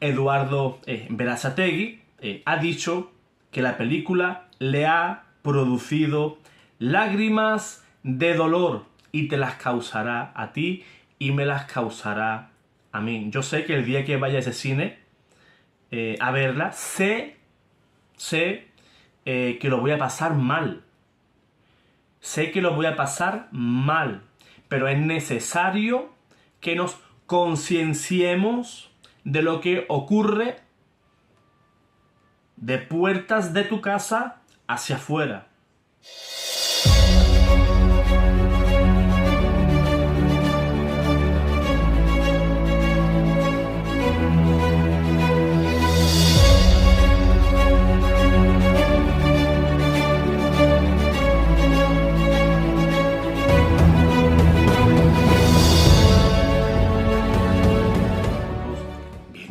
Eduardo Berasategui ha dicho que la película le ha producido lágrimas de dolor y te las causará a ti y me las causará a mí. Yo sé que el día que vaya a ese cine a verla, sé que lo voy a pasar mal. Sé que lo voy a pasar mal, pero es necesario que nos concienciemos de lo que ocurre de puertas de tu casa hacia afuera.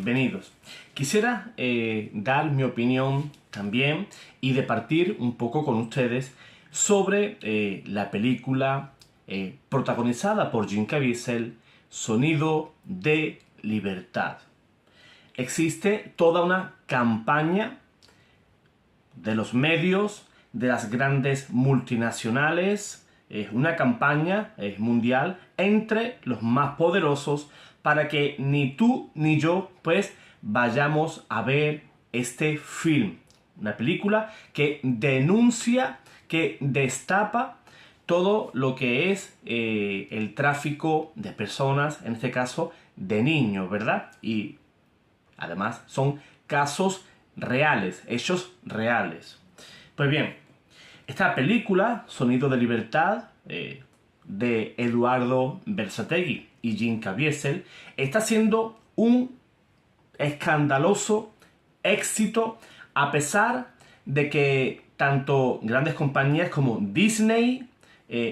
Bienvenidos. Quisiera dar mi opinión también y departir un poco con ustedes sobre la película protagonizada por Jim Caviezel, Sonido de Libertad. Existe toda una campaña de los medios, de las grandes multinacionales, una campaña mundial entre los más poderosos para que ni tú ni yo pues vayamos a ver este film. Una película que denuncia, que destapa todo lo que es el tráfico de personas, en este caso de niños, ¿verdad? Y además son casos reales, hechos reales. Pues bien, esta película, Sonido de Libertad, de Eduardo Berasategui y Jim Caviezel, está siendo un escandaloso éxito a pesar de que tanto grandes compañías como Disney,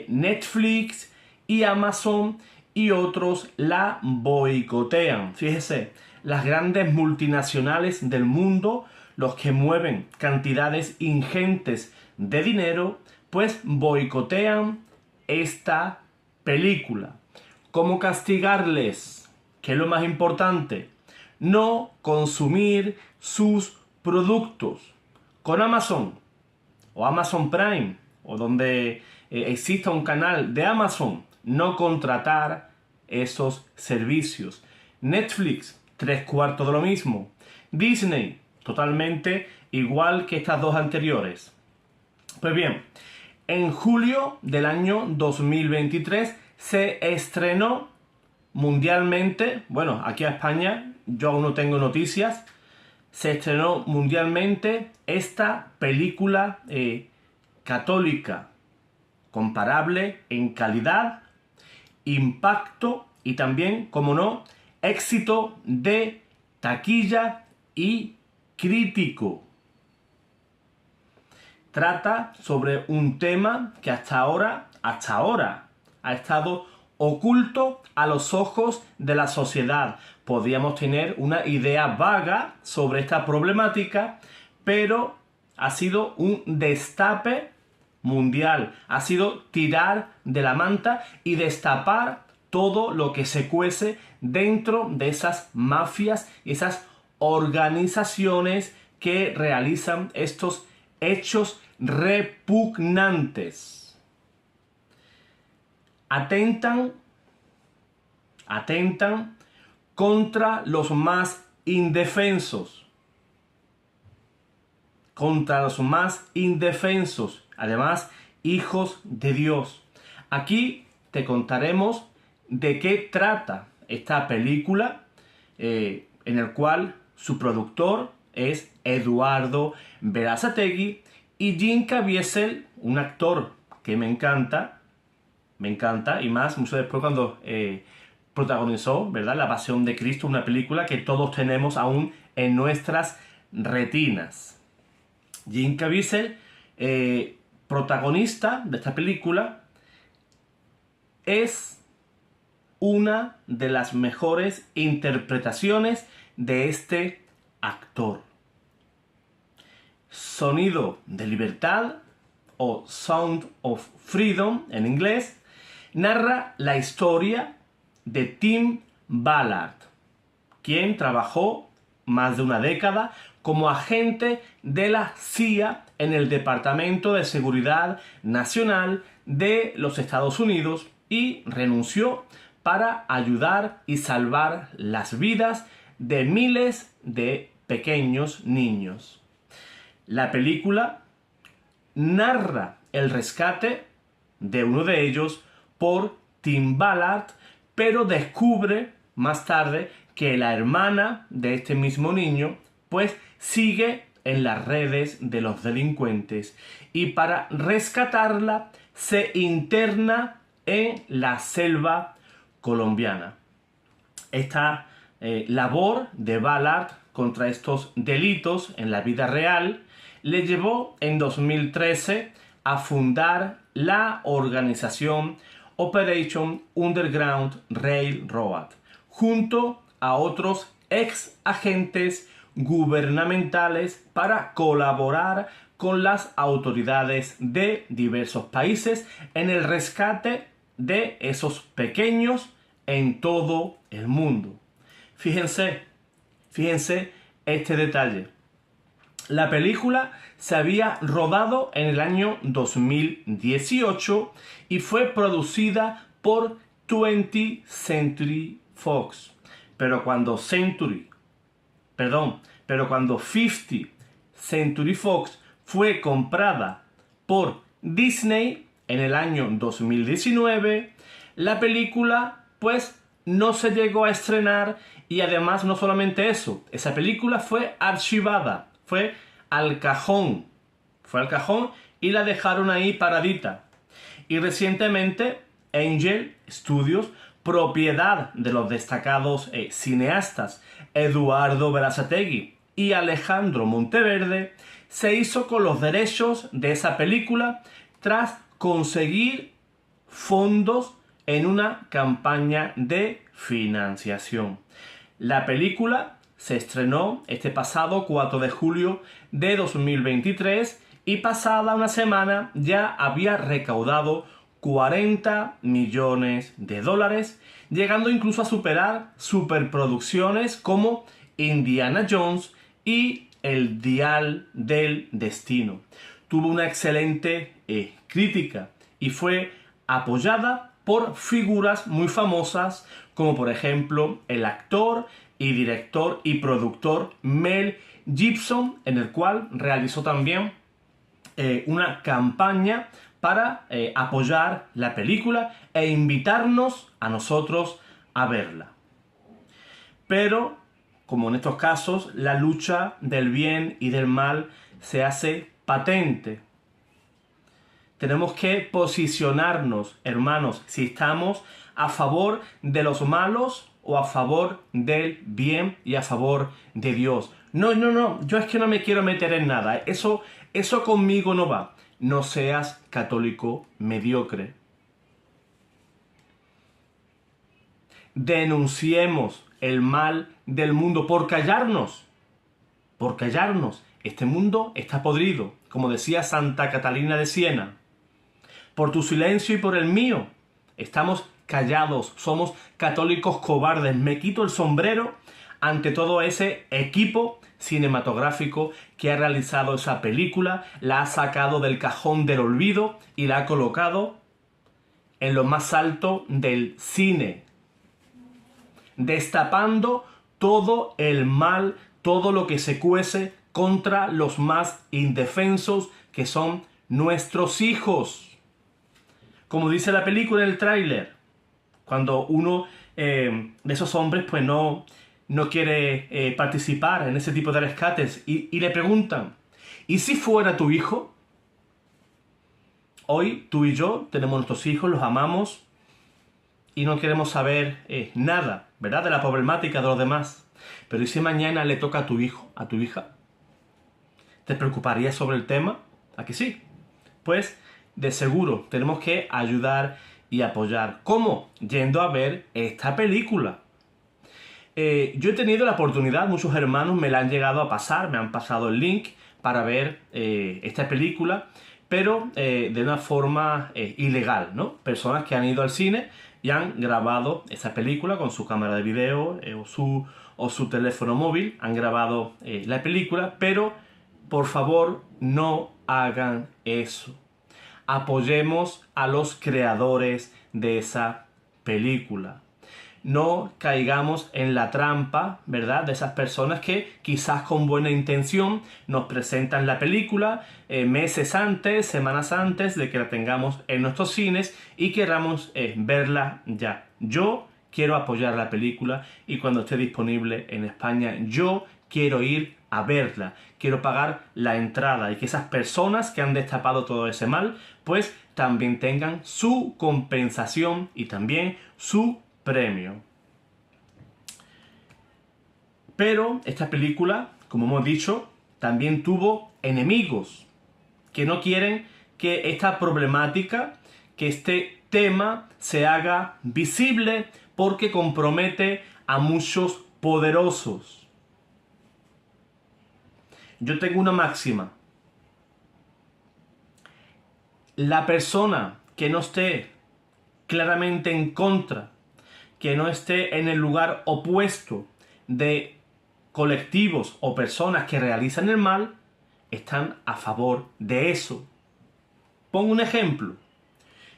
Netflix y Amazon y otros la boicotean. Fíjese, las grandes multinacionales del mundo, los que mueven cantidades ingentes de dinero, pues boicotean esta película. ¿Cómo castigarles? ¿Qué es lo más importante? No consumir sus productos. Con Amazon o Amazon Prime o donde exista un canal de Amazon, no contratar esos servicios. Netflix, 3/4 de lo mismo. Disney, totalmente igual que estas dos anteriores. Pues bien, en julio del año 2023 se estrenó mundialmente, bueno, aquí a España yo aún no tengo noticias, se estrenó mundialmente esta película católica, comparable en calidad, impacto y también, como no, éxito de taquilla y crítico. Trata sobre un tema que hasta ahora ha estado oculto a los ojos de la sociedad. Podríamos tener una idea vaga sobre esta problemática, pero ha sido un destape mundial. Ha sido tirar de la manta y destapar todo lo que se cuece dentro de esas mafias y esas organizaciones que realizan estos hechos repugnantes. Atentan contra los más indefensos. Contra los más indefensos. Además, hijos de Dios. Aquí te contaremos de qué trata esta película, en el cual su productor es Eduardo Berasategui y Jim Caviezel, un actor que me encanta y más mucho después cuando protagonizó, ¿verdad?, La Pasión de Cristo, una película que todos tenemos aún en nuestras retinas. Jim Caviezel, protagonista de esta película, es una de las mejores interpretaciones de este actor. Sonido de Libertad, o Sound of Freedom en inglés, narra la historia de Tim Ballard, quien trabajó más de una década como agente de la CIA en el Departamento de Seguridad Nacional de los Estados Unidos y renunció para ayudar y salvar las vidas de miles de pequeños niños. La película narra el rescate de uno de ellos por Tim Ballard, pero descubre más tarde que la hermana de este mismo niño pues sigue en las redes de los delincuentes y para rescatarla se interna en la selva colombiana. Esta labor de Ballard contra estos delitos en la vida real le llevó en 2013 a fundar la organización Operation Underground Railroad, junto a otros ex agentes gubernamentales para colaborar con las autoridades de diversos países en el rescate de esos pequeños en todo el mundo. Fíjense este detalle. La película se había rodado en el año 2018 y fue producida por 20th Century Fox. Pero cuando 50th Century Fox fue comprada por Disney en el año 2019, la película pues no se llegó a estrenar y además no solamente eso, esa película fue archivada, fue al cajón y la dejaron ahí paradita. Y recientemente Angel Studios, propiedad de los destacados cineastas Eduardo Berazategui y Alejandro Monteverde, se hizo con los derechos de esa película tras conseguir fondos en una campaña de financiación. La película se estrenó este pasado 4 de julio de 2023 y pasada una semana ya había recaudado 40 millones de dólares, llegando incluso a superar superproducciones como Indiana Jones y El Dial del Destino. Tuvo una excelente crítica y fue apoyada por figuras muy famosas como por ejemplo el actor y director y productor Mel Gibson, en el cual realizó también una campaña para apoyar la película e invitarnos a nosotros a verla. Pero, como en estos casos, la lucha del bien y del mal se hace patente. Tenemos que posicionarnos, hermanos, si estamos a favor de los malos o a favor del bien y a favor de Dios. No, yo es que no me quiero meter en nada. Eso conmigo no va. No seas católico mediocre. Denunciemos el mal del mundo por callarnos. Por callarnos. Este mundo está podrido, como decía Santa Catalina de Siena. Por tu silencio y por el mío. Estamos callados, somos católicos cobardes. Me quito el sombrero ante todo ese equipo cinematográfico que ha realizado esa película, la ha sacado del cajón del olvido y la ha colocado en lo más alto del cine, destapando todo el mal, todo lo que se cuece contra los más indefensos que son nuestros hijos. Como dice la película en el tráiler, cuando uno de esos hombres pues no quiere participar en ese tipo de rescates y le preguntan, ¿y si fuera tu hijo? Hoy tú y yo tenemos nuestros hijos, los amamos y no queremos saber nada, ¿verdad?, de la problemática de los demás. Pero ¿y si mañana le toca a tu hijo, a tu hija? ¿Te preocuparías sobre el tema? ¿A que sí? Pues de seguro tenemos que ayudar y apoyar. ¿Cómo? Yendo a ver esta película. Yo he tenido la oportunidad, muchos hermanos me la han llegado a pasar, me han pasado el link para ver esta película, pero de una forma ilegal, ¿no? Personas que han ido al cine y han grabado esa película con su cámara de video o o su teléfono móvil, han grabado la película, pero por favor no hagan eso. Apoyemos a los creadores de esa película. No caigamos en la trampa, ¿verdad?, de esas personas que quizás con buena intención nos presentan la película meses antes, semanas antes de que la tengamos en nuestros cines y queramos verla ya. Yo quiero apoyar la película y cuando esté disponible en España, yo quiero ir a verla. Quiero pagar la entrada y que esas personas que han destapado todo ese mal, pues también tengan su compensación y también su premio. Pero esta película, como hemos dicho, también tuvo enemigos que no quieren que esta problemática, que este tema se haga visible porque compromete a muchos poderosos. Yo tengo una máxima. La persona que no esté claramente en contra, que no esté en el lugar opuesto de colectivos o personas que realizan el mal, están a favor de eso. Pongo un ejemplo.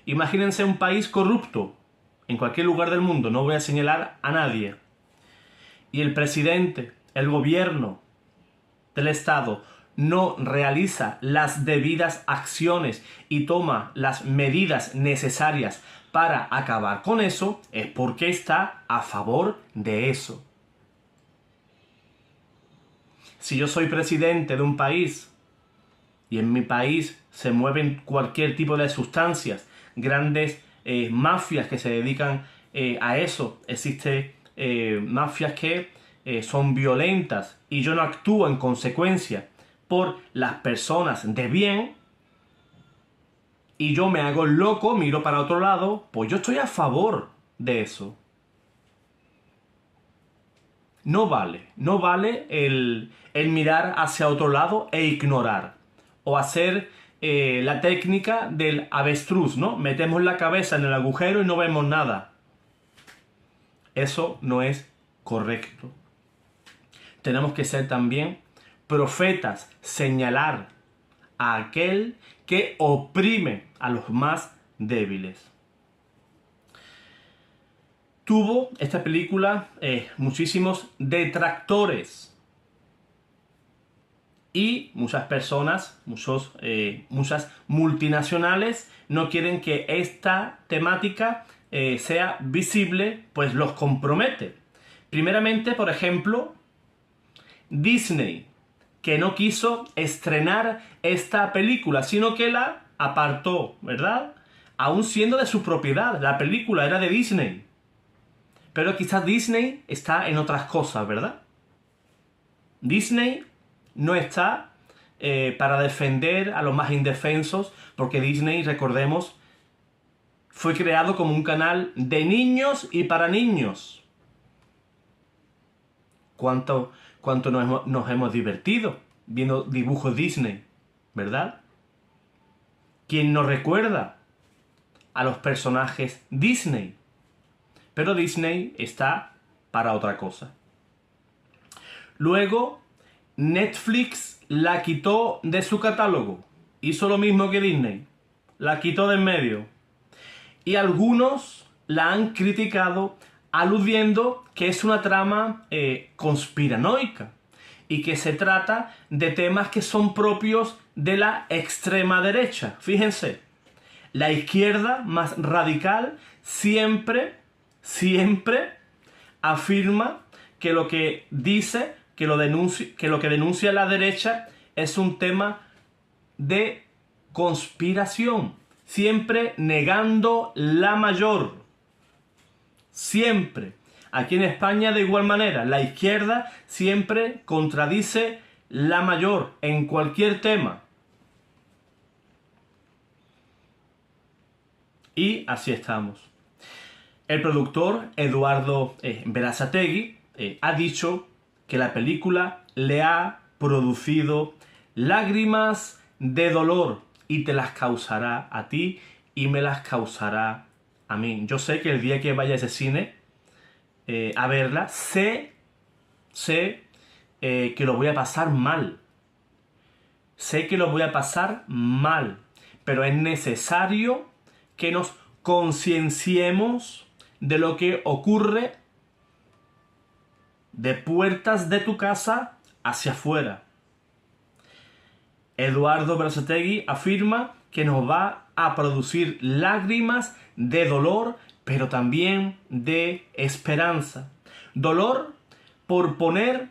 Imagínense un país corrupto en cualquier lugar del mundo, no voy a señalar a nadie, y el presidente, el gobierno del Estado no realiza las debidas acciones y toma las medidas necesarias para acabar con eso, es porque está a favor de eso. Si yo soy presidente de un país y en mi país se mueven cualquier tipo de sustancias, grandes mafias que se dedican a eso, existen mafias que son violentas y yo no actúo en consecuencia por las personas de bien y yo me hago loco, miro para otro lado, pues yo estoy a favor de eso. No vale el mirar hacia otro lado e ignorar. O hacer la técnica del avestruz, ¿no? Metemos la cabeza en el agujero y no vemos nada. Eso no es correcto. Tenemos que ser también profetas, señalar a aquel que oprime a los más débiles. Tuvo esta película muchísimos detractores y muchas personas, muchas multinacionales no quieren que esta temática sea visible, pues los compromete. Primeramente, por ejemplo, Disney, que no quiso estrenar esta película, sino que la apartó, ¿verdad? Aún siendo de su propiedad, la película era de Disney. Pero quizás Disney está en otras cosas, ¿verdad? Disney no está para defender a los más indefensos, porque Disney, recordemos, fue creado como un canal de niños y para niños. ¿Cuánto nos hemos divertido viendo dibujos Disney, ¿verdad? ¿Quién nos recuerda a los personajes Disney? Pero Disney está para otra cosa. Luego, Netflix la quitó de su catálogo. Hizo lo mismo que Disney. La quitó de en medio. Y algunos la han criticado aludiendo que es una trama conspiranoica y que se trata de temas que son propios de la extrema derecha. Fíjense, la izquierda más radical siempre afirma que lo que dice, que lo que denuncia la derecha es un tema de conspiración, siempre negando la mayor. Siempre. Aquí en España de igual manera, la izquierda siempre contradice la mayor en cualquier tema. Y así estamos. El productor Eduardo Berasategui ha dicho que la película le ha producido lágrimas de dolor y te las causará a ti y me las causará a mí. Yo sé que el día que vaya a ese cine a verla, sé sé que lo voy a pasar mal. Sé que lo voy a pasar mal, pero es necesario que nos concienciemos de lo que ocurre de puertas de tu casa hacia afuera. Eduardo Berasategui afirma que nos va a producir lágrimas de dolor, pero también de esperanza. Dolor por poner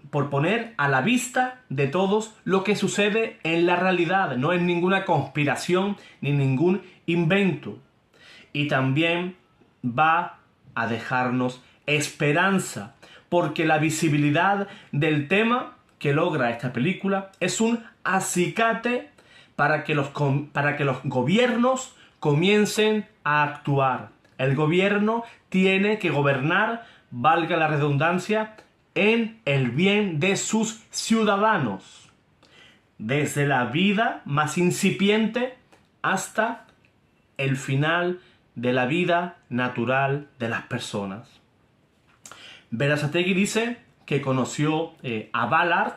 por poner a la vista de todos lo que sucede en la realidad. No es ninguna conspiración ni ningún invento. Y también va a dejarnos esperanza, porque la visibilidad del tema que logra esta película es un acicate para que los gobiernos comiencen a actuar. El gobierno tiene que gobernar, valga la redundancia, en el bien de sus ciudadanos, desde la vida más incipiente hasta el final de la vida natural de las personas. Berasategui dice que conoció a Ballard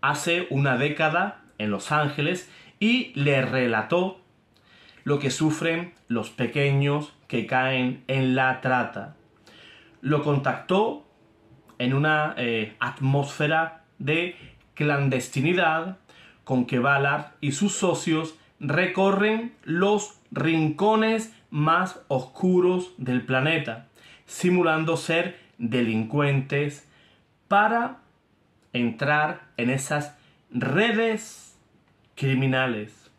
hace una década en Los Ángeles y le relató lo que sufren los pequeños que caen en la trata. Lo contactó en una atmósfera de clandestinidad con que Ballard y sus socios recorren los rincones más oscuros del planeta, simulando ser delincuentes para entrar en esas redes criminales.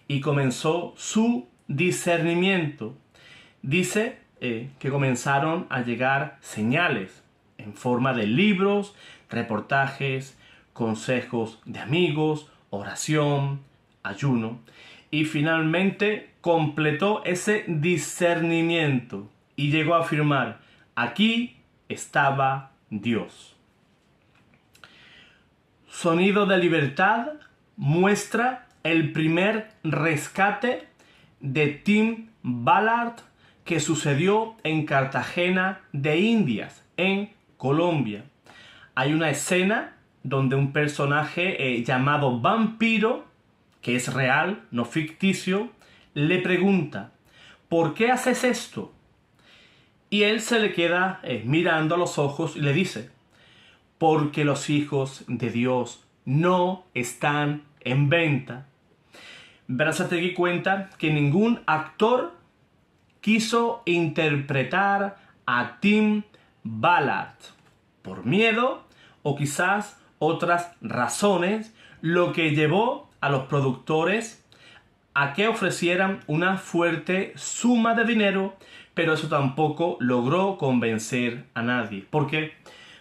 Y comenzó su discernimiento. Dice que comenzaron a llegar señales en forma de libros, reportajes, consejos de amigos, oración, ayuno. Y finalmente completó ese discernimiento y llegó a afirmar: aquí estaba Dios. Sonido de Libertad muestra el primer rescate de Tim Ballard que sucedió en Cartagena de Indias, en Colombia. Hay una escena donde un personaje llamado Vampiro, que es real, no ficticio, le pregunta: ¿por qué haces esto? Y él se le queda mirando a los ojos y le dice: porque los hijos de Dios no están en venta. Berasategui cuenta que ningún actor quiso interpretar a Tim Ballard por miedo o quizás otras razones, lo que llevó a los productores a que ofrecieran una fuerte suma de dinero, pero eso tampoco logró convencer a nadie. ¿Por qué?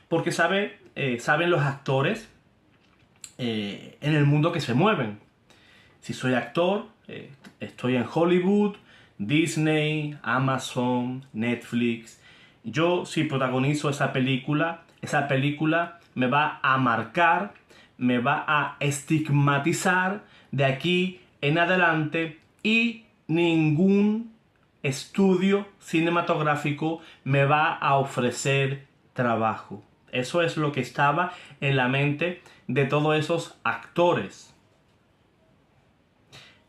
Porque saben los actores en el mundo que se mueven. Si soy actor, estoy en Hollywood, Disney, Amazon, Netflix. Yo, si protagonizo esa película me va a marcar, me va a estigmatizar de aquí en adelante y ningún estudio cinematográfico me va a ofrecer trabajo. Eso es lo que estaba en la mente de todos esos actores.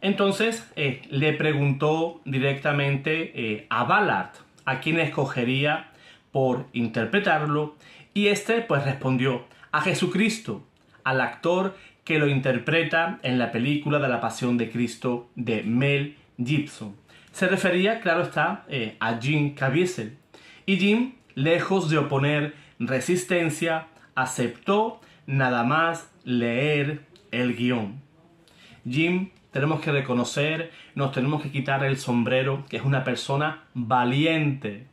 Entonces le preguntó directamente a Ballard a quién escogería por interpretarlo, y este pues respondió: a Jesucristo, al actor que lo interpreta en la película de la Pasión de Cristo de Mel Gibson. Se refería, claro está, a Jim Caviezel. Y Jim, lejos de oponer resistencia, aceptó nada más leer el guión. Jim, tenemos que reconocer, nos tenemos que quitar el sombrero, que es una persona valiente.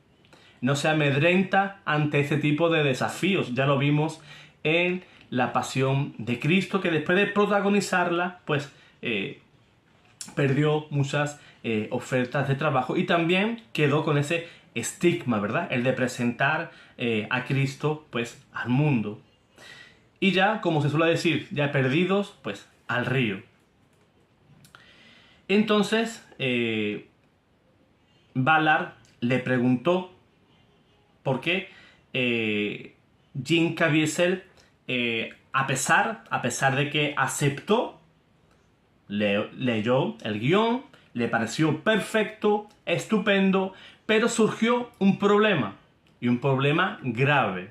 No se amedrenta ante este tipo de desafíos. Ya lo vimos en La Pasión de Cristo, que después de protagonizarla, pues perdió muchas ofertas de trabajo y también quedó con ese estigma, ¿verdad? El de presentar a Cristo, pues, al mundo. Y ya, como se suele decir, ya perdidos, pues, al río. Entonces, Ballard le preguntó por qué Jim Caviezel, a pesar de que aceptó, leyó el guión, le pareció perfecto, estupendo, pero surgió un problema, y un problema grave.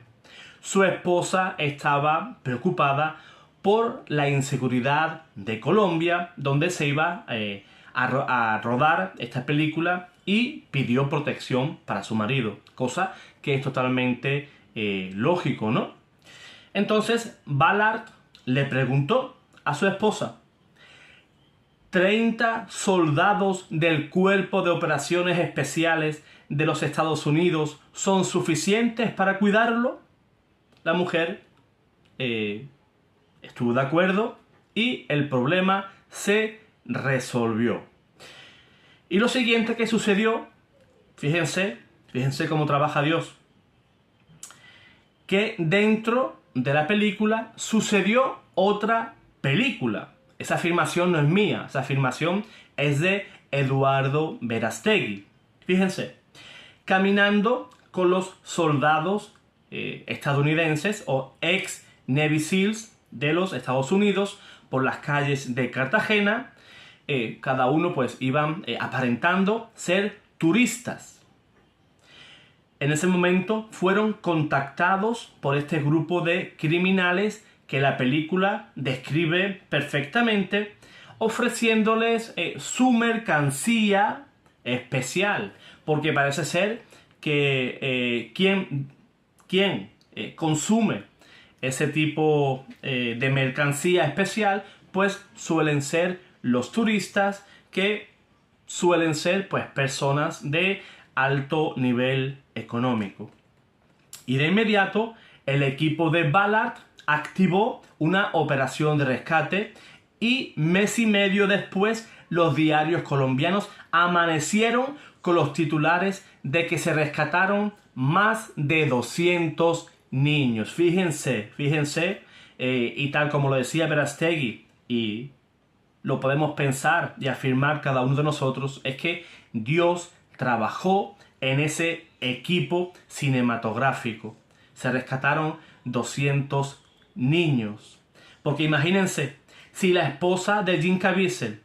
Su esposa estaba preocupada por la inseguridad de Colombia, donde se iba a rodar esta película, y pidió protección para su marido, cosa que es totalmente lógico, ¿no? Entonces Ballard le preguntó a su esposa: ¿30 soldados del Cuerpo de Operaciones Especiales de los Estados Unidos son suficientes para cuidarlo? La mujer estuvo de acuerdo y el problema se resolvió. Y lo siguiente que sucedió, fíjense cómo trabaja Dios, que dentro de la película sucedió otra película. Esa afirmación no es mía, esa afirmación es de Eduardo Verástegui. Fíjense, caminando con los soldados estadounidenses o ex Navy SEALs de los Estados Unidos por las calles de Cartagena, cada uno pues iban aparentando ser turistas. En ese momento fueron contactados por este grupo de criminales que la película describe perfectamente, ofreciéndoles su mercancía especial, porque parece ser que quien consume ese tipo de mercancía especial, pues suelen ser los turistas, que suelen ser pues personas de alto nivel económico. Y de inmediato el equipo de Ballard activó una operación de rescate, y mes y medio después los diarios colombianos amanecieron con los titulares de que se rescataron más de 200 niños. Fíjense, y tal como lo decía Verástegui, y lo podemos pensar y afirmar cada uno de nosotros, es que Dios trabajó en ese equipo cinematográfico. Se rescataron 200 niños. Porque imagínense, si la esposa de Jim Caviezel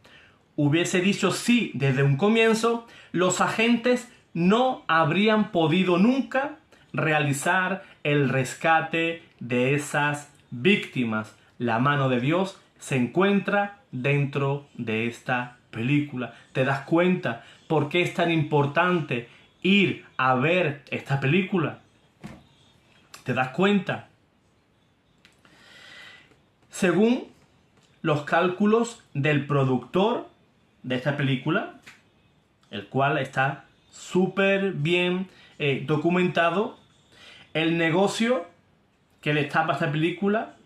hubiese dicho sí desde un comienzo, los agentes no habrían podido nunca realizar el rescate de esas víctimas. La mano de Dios se encuentra dentro de esta película. ¿Te das cuenta por qué es tan importante ir a ver esta película? ¿Te das cuenta? Según los cálculos del productor de esta película, el cual está súper bien documentado, el negocio que destapa esta película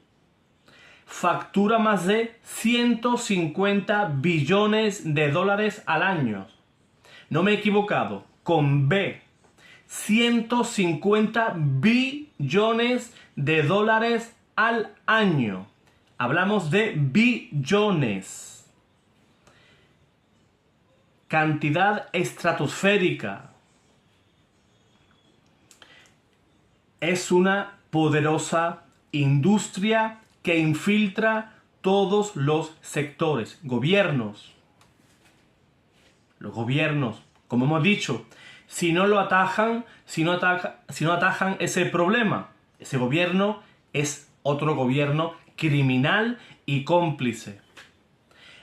factura más de 150 billones de dólares al año. No me he equivocado, con B. 150 billones de dólares al año. Hablamos de billones. Cantidad estratosférica. Es una poderosa industria que infiltra todos los sectores. Gobiernos. Los gobiernos, como hemos dicho, si no lo atajan, si no atajan ese problema, ese gobierno es otro gobierno criminal y cómplice.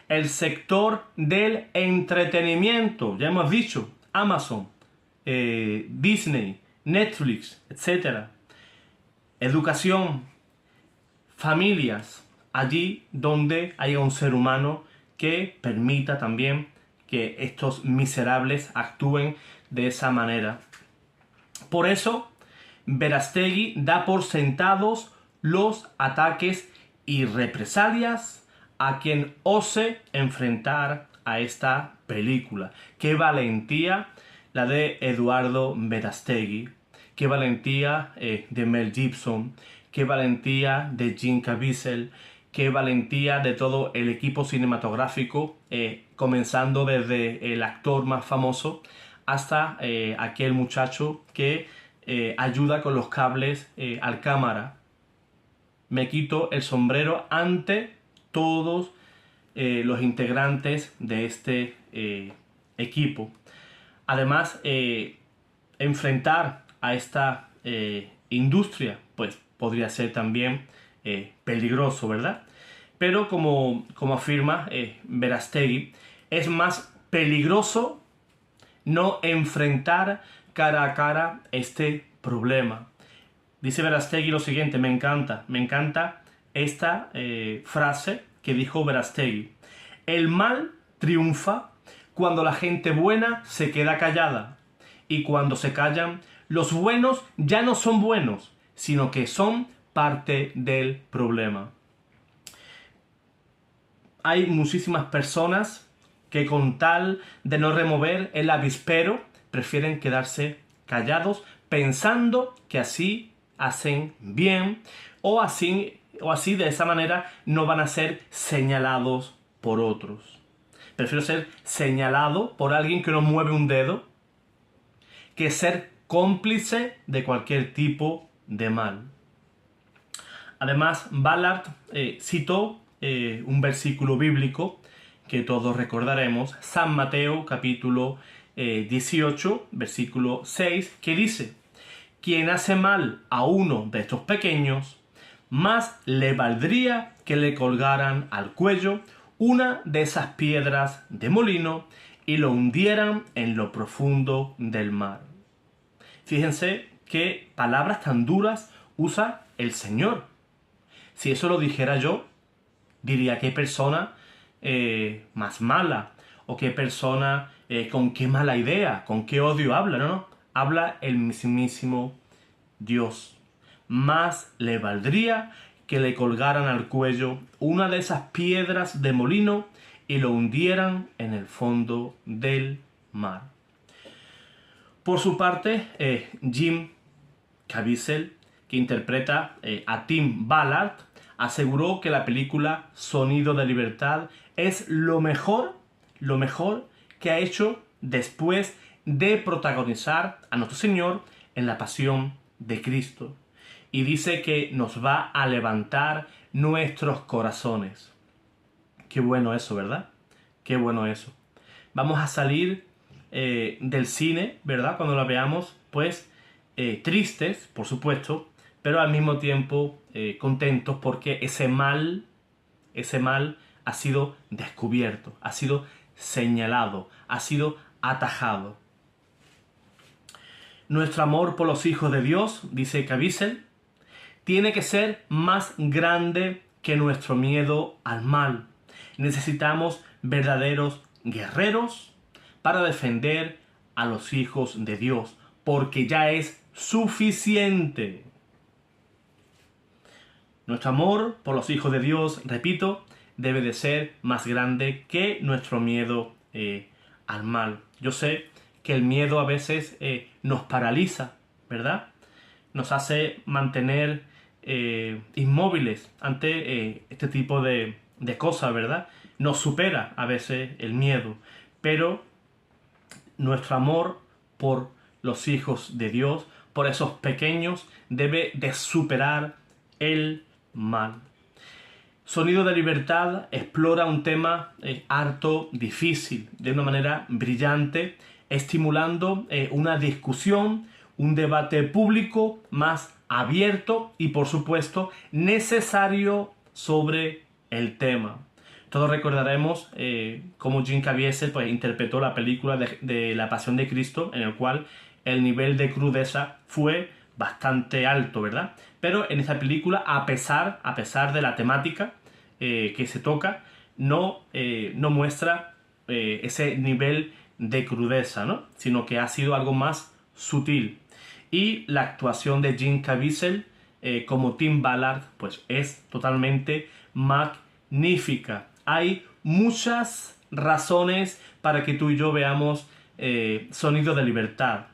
El sector del entretenimiento, ya hemos dicho, Amazon, Disney, Netflix, etc. Educación, familias, allí donde haya un ser humano que permita también que estos miserables actúen de esa manera. Por eso, Verástegui da por sentados los ataques y represalias a quien ose enfrentar a esta película. ¡Qué valentía la de Eduardo Verástegui! ¡Qué valentía de Mel Gibson! ¡Qué valentía de Jim Caviezel! ¡Qué valentía de todo el equipo cinematográfico, comenzando desde el actor más famoso hasta aquel muchacho que ayuda con los cables al cámara. Me quito el sombrero ante todos los integrantes de este equipo. Además, enfrentar a esta industria pues podría ser también peligroso, ¿verdad? Pero como afirma Verástegui, es más peligroso no enfrentar cara a cara este problema. Dice Verástegui lo siguiente, me encanta esta frase que dijo Verástegui. El mal triunfa cuando la gente buena se queda callada, y cuando se callan, los buenos ya no son buenos, sino que son parte del problema. Hay muchísimas personas que con tal de no remover el avispero, prefieren quedarse callados pensando que así hacen bien o así de esa manera no van a ser señalados por otros. Prefiero ser señalado por alguien que no mueve un dedo que ser cómplice de cualquier tipo de mal. Además, Ballard citó un versículo bíblico que todos recordaremos, San Mateo capítulo 18, versículo 6, que dice: quien hace mal a uno de estos pequeños, más le valdría que le colgaran al cuello una de esas piedras de molino y lo hundieran en lo profundo del mar. Fíjense qué palabras tan duras usa el Señor. Si eso lo dijera yo, diría qué persona más mala, o qué persona con qué mala idea, con qué odio habla. No. Habla el mismísimo Dios. Más le valdría que le colgaran al cuello una de esas piedras de molino y lo hundieran en el fondo del mar. Por su parte, Jim Caviezel, que interpreta a Tim Ballard, aseguró que la película Sonido de Libertad es lo mejor que ha hecho después de protagonizar a nuestro Señor en la Pasión de Cristo. Y dice que nos va a levantar nuestros corazones. Qué bueno eso, ¿verdad? Qué bueno eso. Vamos a salir del cine, ¿verdad? Cuando la veamos, pues tristes, por supuesto, pero al mismo tiempo contentos porque ese mal ha sido descubierto, ha sido señalado, ha sido atajado. Nuestro amor por los hijos de Dios, dice Caviezel, tiene que ser más grande que nuestro miedo al mal. Necesitamos verdaderos guerreros para defender a los hijos de Dios, porque ya es suficiente. Nuestro amor por los hijos de Dios, repito, debe de ser más grande que nuestro miedo al mal. Yo sé que el miedo a veces nos paraliza, ¿verdad? Nos hace mantener inmóviles ante este tipo de cosas, ¿verdad? Nos supera a veces el miedo, pero nuestro amor por los hijos de Dios, por esos pequeños, debe de superar el mal. Sonido de Libertad explora un tema harto difícil, de una manera brillante, estimulando una discusión, un debate público más abierto y, por supuesto, necesario sobre el tema. Todos recordaremos cómo Jim Caviezel pues, interpretó la película de La Pasión de Cristo, en el cual el nivel de crudeza fue bastante alto, ¿verdad? Pero en esta película, a pesar de la temática que se toca, no muestra ese nivel de crudeza, ¿no? Sino que ha sido algo más sutil. Y la actuación de Jim Caviezel como Tim Ballard pues es totalmente magnífica. Hay muchas razones para que tú y yo veamos Sonido de Libertad.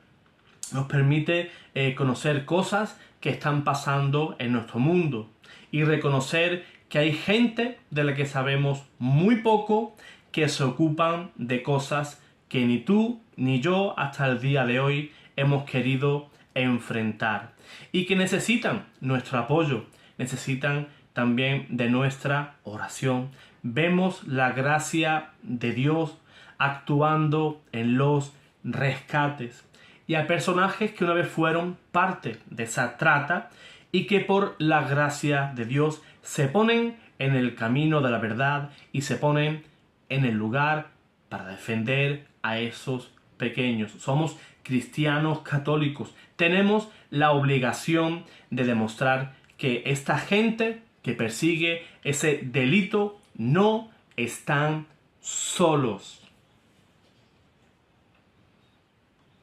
Nos permite conocer cosas que están pasando en nuestro mundo y reconocer que hay gente de la que sabemos muy poco que se ocupan de cosas que ni tú ni yo hasta el día de hoy hemos querido enfrentar y que necesitan nuestro apoyo, necesitan también de nuestra oración. Vemos la gracia de Dios actuando en los rescates y a personajes que una vez fueron parte de esa trata y que por la gracia de Dios se ponen en el camino de la verdad y se ponen en el lugar para defender a esos pequeños. Somos cristianos católicos. Tenemos la obligación de demostrar que esta gente que persigue ese delito no están solos.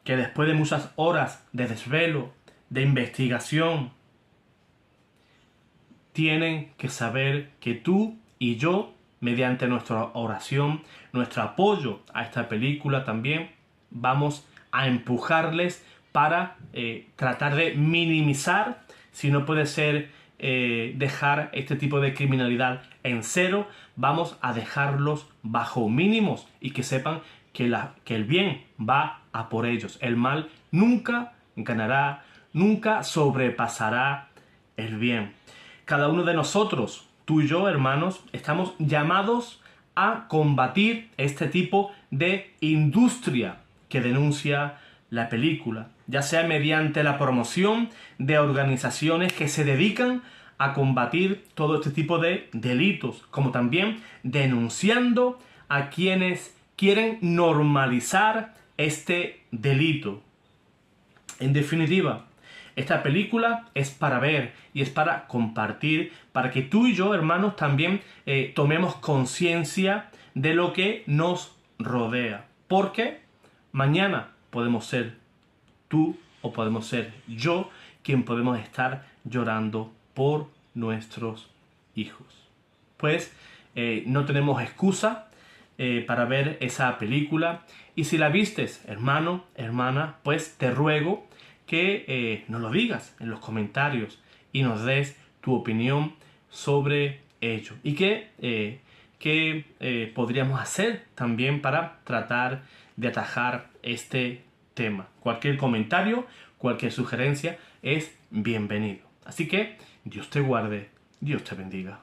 Que después de muchas horas de desvelo, de investigación, tienen que saber que tú y yo, mediante nuestra oración, nuestro apoyo a esta película también, vamos a empujarles para tratar de minimizar, si no puede ser dejar este tipo de criminalidad en cero, vamos a dejarlos bajo mínimos y que sepan que el bien va a por ellos. El mal nunca ganará, nunca sobrepasará el bien. Cada uno de nosotros, tú y yo, hermanos, estamos llamados a combatir este tipo de industria que denuncia la película, ya sea mediante la promoción de organizaciones que se dedican a combatir todo este tipo de delitos, como también denunciando a quienes quieren normalizar este delito. En definitiva, esta película es para ver y es para compartir, para que tú y yo, hermanos, también tomemos conciencia de lo que nos rodea. Porque mañana podemos ser tú o podemos ser yo quien podemos estar llorando por nuestros hijos. Pues no tenemos excusa para ver esa película. Y si la vistes, hermano, hermana, pues te ruego que nos lo digas en los comentarios y nos des tu opinión sobre ello. Y qué podríamos hacer también para tratar de atajar este tema. Cualquier comentario, cualquier sugerencia es bienvenido. Así que Dios te guarde, Dios te bendiga.